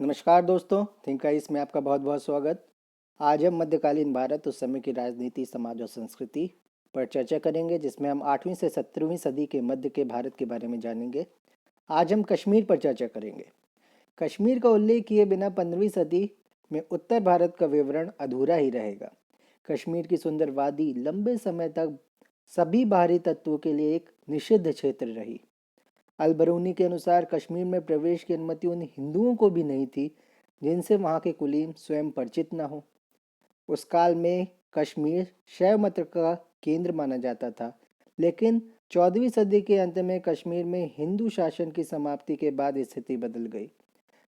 नमस्कार दोस्तों, think ice में आपका बहुत बहुत स्वागत। आज हम मध्यकालीन भारत उस समय की राजनीति, समाज और संस्कृति पर चर्चा करेंगे, जिसमें हम 8वीं से 17वीं सदी के मध्य के भारत के बारे में जानेंगे। आज हम कश्मीर पर चर्चा करेंगे। कश्मीर का उल्लेख किए बिना 15वीं सदी में उत्तर भारत का विवरण अधूरा ही रहेगा। कश्मीर की सुंदर वादी लंबे समय तक सभी बाहरी तत्वों के लिए एक निषिद्ध क्षेत्र रही। अलबरूनी के अनुसार कश्मीर में प्रवेश की अनुमति उन हिंदुओं को भी नहीं थी जिनसे वहां के कुलीन स्वयं परिचित न हो। उस काल में कश्मीर शैव मत का केंद्र माना जाता था, लेकिन 14वीं सदी के अंत में कश्मीर में हिंदू शासन की समाप्ति के बाद स्थिति बदल गई।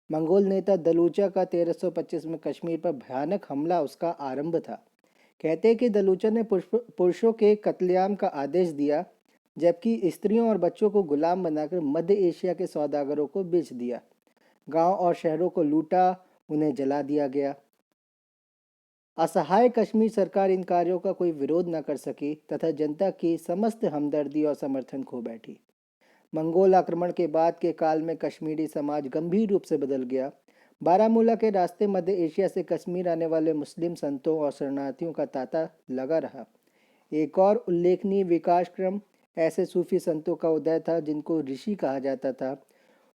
मंगोल नेता दलूचा का 1325 में कश्मीर पर भयानक हमला उसका आरंभ था। कहते हैं कि दलूचा ने पुरुषों के कत्लेआम का आदेश दिया, जबकि स्त्रियों और बच्चों को गुलाम बनाकर मध्य एशिया के सौदागरों को बेच दिया। गांव और शहरों को लूटा, उन्हें जला दिया गया। असहाय कश्मीर सरकार इन कार्यों का कोई विरोध न कर सकी तथा जनता की समस्त हमदर्दी और समर्थन खो बैठी। मंगोल आक्रमण के बाद के काल में कश्मीरी समाज गंभीर रूप से बदल गया। बारामूला के रास्ते मध्य एशिया से कश्मीर आने वाले मुस्लिम संतों और शरणार्थियों का तांता लगा रहा। एक और उल्लेखनीय विकास क्रम ऐसे सूफी संतों का उदय था जिनको ऋषि कहा जाता था।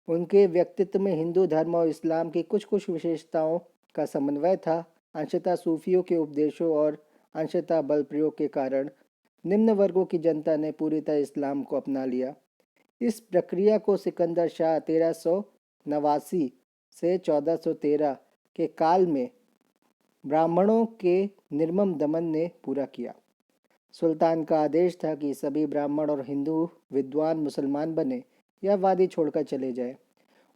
उनके व्यक्तित्व में हिंदू धर्म और इस्लाम की कुछ कुछ विशेषताओं का समन्वय था। अंशतः सूफियों के उपदेशों और अंशतः बल प्रयोग के कारण निम्न वर्गों की जनता ने पूरी तरह इस्लाम को अपना लिया। इस प्रक्रिया को सिकंदर शाह 1389 से 1413 के काल में ब्राह्मणों के निर्मम दमन ने पूरा किया। सुल्तान का आदेश था कि सभी ब्राह्मण और हिंदू विद्वान मुसलमान बने या वादी छोड़कर चले जाए।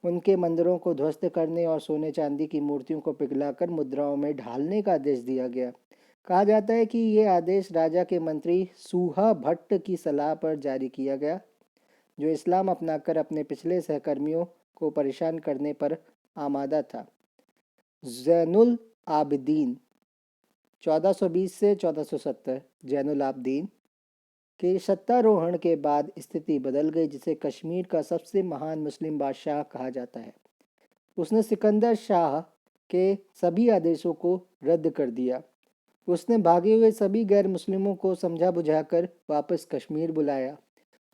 उनके मंदिरों को ध्वस्त करने और सोने चांदी की मूर्तियों को पिघलाकर मुद्राओं में ढालने का आदेश दिया गया। कहा जाता है कि यह आदेश राजा के मंत्री सूहा भट्ट की सलाह पर जारी किया गया, जो इस्लाम अपनाकर अपने पिछले सहकर्मियों को परेशान करने पर आमादा था। जैनुल आबिदीन 1420 से 1470 जैनुल आबिदीन के सत्तारोहण के बाद स्थिति बदल गई, जिसे कश्मीर का सबसे महान मुस्लिम बादशाह कहा जाता है। उसने सिकंदर शाह के सभी आदेशों को रद्द कर दिया। उसने भागे हुए सभी गैर मुस्लिमों को समझा बुझाकर वापस कश्मीर बुलाया।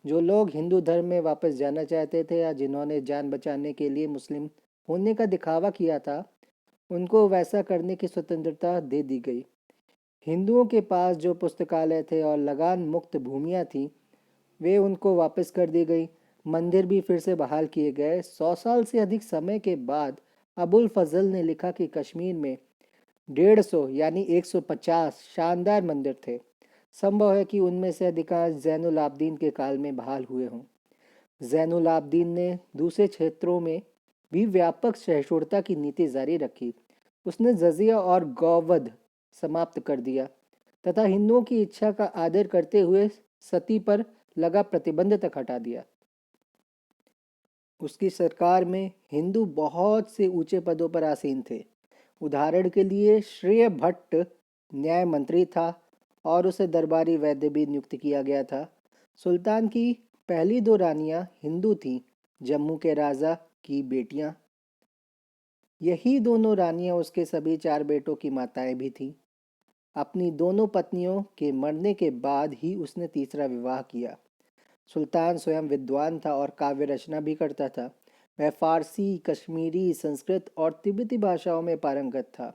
जो लोग हिंदू धर्म में वापस जाना चाहते थे या जिन्होंने जान बचाने के लिए मुस्लिम होने का दिखावा किया था, उनको वैसा करने की स्वतंत्रता दे दी गई। हिंदुओं के पास जो पुस्तकालय थे और लगान मुक्त भूमियाँ थीं, वे उनको वापस कर दी गई। मंदिर भी फिर से बहाल किए गए। 100 साल से अधिक समय के बाद अबुल फजल ने लिखा कि कश्मीर में 150 यानी 150 शानदार मंदिर थे। संभव है कि उनमें से अधिकांश जैनुल आबदीन के काल में बहाल हुए हों। जैनुल आबदीन ने दूसरे क्षेत्रों में भी व्यापक सहिष्णुता की नीति जारी रखी। उसने जजिया और गौवध समाप्त कर दिया तथा हिंदुओं की इच्छा का आदर करते हुए सती पर लगा प्रतिबंध तक हटा दिया। उसकी सरकार में हिंदू बहुत से ऊंचे पदों पर आसीन थे। उदाहरण के लिए श्रेय भट्ट न्याय मंत्री था और उसे दरबारी वैद्य भी नियुक्त किया गया था। सुल्तान की पहली दो रानियां हिंदू थीं, जम्मू के राजा की बेटियां। यही दोनों रानियां उसके सभी चार बेटों की माताएं भी थीं। अपनी दोनों पत्नियों के मरने के बाद ही उसने तीसरा विवाह किया। सुल्तान स्वयं विद्वान था और काव्य रचना भी करता था। वह फारसी, कश्मीरी, संस्कृत और तिब्बती भाषाओं में पारंगत था।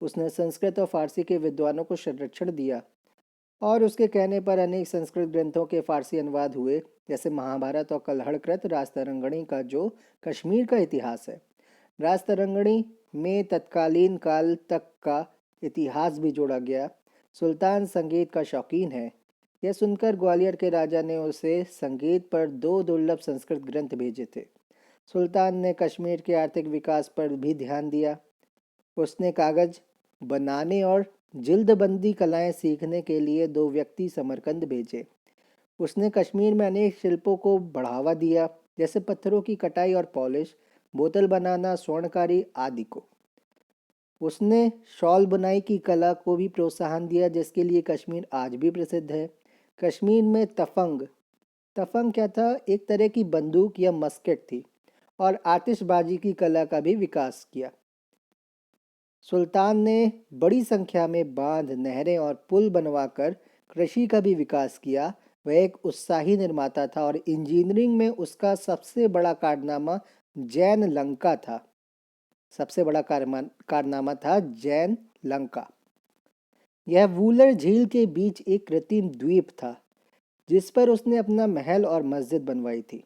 उसने संस्कृत और फारसी के विद्वानों को संरक्षण दिया और उसके कहने पर अनेक संस्कृत ग्रंथों के फारसी अनुवाद हुए, जैसे महाभारत और कलहड़कृत राजतरंगिणी का जो कश्मीर का इतिहास है। राजतरंगिणी में तत्कालीन काल तक का इतिहास भी जोड़ा गया। सुल्तान संगीत का शौकीन है। यह सुनकर ग्वालियर के राजा ने उसे संगीत पर दो दुर्लभ संस्कृत ग्रंथ भेजे थे। सुल्तान ने कश्मीर के आर्थिक विकास पर भी ध्यान दिया। उसने कागज बनाने और जिल्दबंदी कलाएं सीखने के लिए दो व्यक्ति समरकंद भेजे। उसने कश्मीर में अनेक शिल्पों को बढ़ावा दिया, जैसे पत्थरों की कटाई और पॉलिश, बोतल बनाना, स्वर्णकारी आदि को। उसने शॉल बुनाई की कला को भी प्रोत्साहन दिया, जिसके लिए कश्मीर आज भी प्रसिद्ध है। कश्मीर में तफंग तफंग क्या था? एक तरह की बंदूक या मस्केट थी और आतिशबाजी की कला का भी विकास किया। सुल्तान ने बड़ी संख्या में बांध, नहरें और पुल बनवाकर कृषि का भी विकास किया। वह एक उत्साही निर्माता था और इंजीनियरिंग में उसका सबसे बड़ा कारनामा जैन लंका था। सबसे बड़ा कारनामा था जैन लंका। यह वूलर झील के बीच एक कृत्रिम द्वीप था जिस पर उसने अपना महल और मस्जिद बनवाई थी।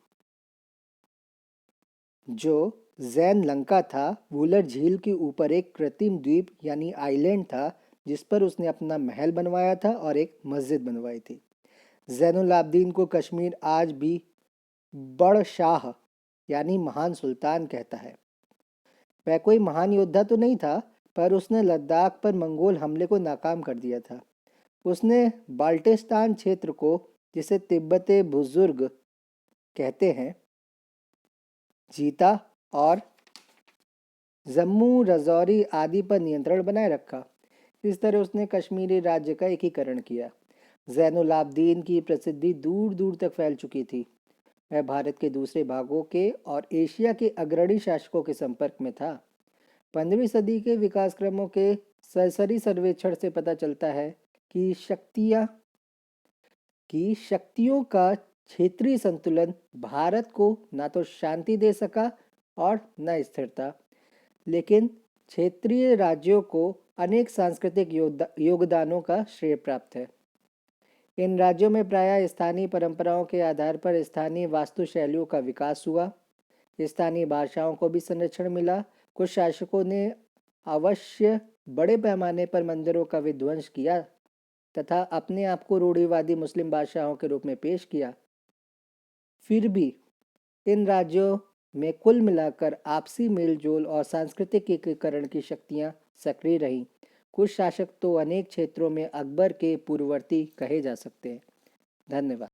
जो जैन लंका था, वूलर झील के ऊपर एक कृत्रिम द्वीप यानी आइलैंड था जिस पर उसने अपना महल बनवाया था और एक मस्जिद बनवाई थी। जैनुल आबदीन को कश्मीर आज भी बड़ शाह यानी महान सुल्तान कहता है। वह कोई महान योद्धा तो नहीं था, पर उसने लद्दाख पर मंगोल हमले को नाकाम कर दिया था। उसने बाल्टिस्तान क्षेत्र को, जिसे तिब्बत बुजुर्ग कहते हैं, जीता और जम्मू, रजौरी आदि पर नियंत्रण बनाए रखा। इस तरह उसने कश्मीरी राज्य का एकीकरण किया। जैनुल आबदीन की प्रसिद्धि दूर दूर तक फैल चुकी थी। वह भारत के दूसरे भागों के और एशिया के अग्रणी शासकों के संपर्क में था। 15वीं सदी के विकासक्रमों के सरसरी सर्वेक्षण से पता चलता है कि शक्तियों का क्षेत्रीय संतुलन भारत को न तो शांति दे सका और न स्थिरता, लेकिन क्षेत्रीय राज्यों को अनेक सांस्कृतिक योगदानों का श्रेय प्राप्त है। इन राज्यों में प्रायः स्थानीय परंपराओं के आधार पर स्थानीय वास्तुशैलियों का विकास हुआ। स्थानीय भाषाओं को भी संरक्षण मिला। कुछ शासकों ने अवश्य बड़े पैमाने पर मंदिरों का विध्वंस किया तथा अपने आप को रूढ़िवादी मुस्लिम बादशाहों के रूप में पेश किया। फिर भी इन राज्यों में कुल मिलाकर आपसी मेलजोल और सांस्कृतिक एकीकरण की शक्तियां सक्रिय रहीं। कुछ शासक तो अनेक क्षेत्रों में अकबर के पूर्ववर्ती कहे जा सकते हैं। धन्यवाद।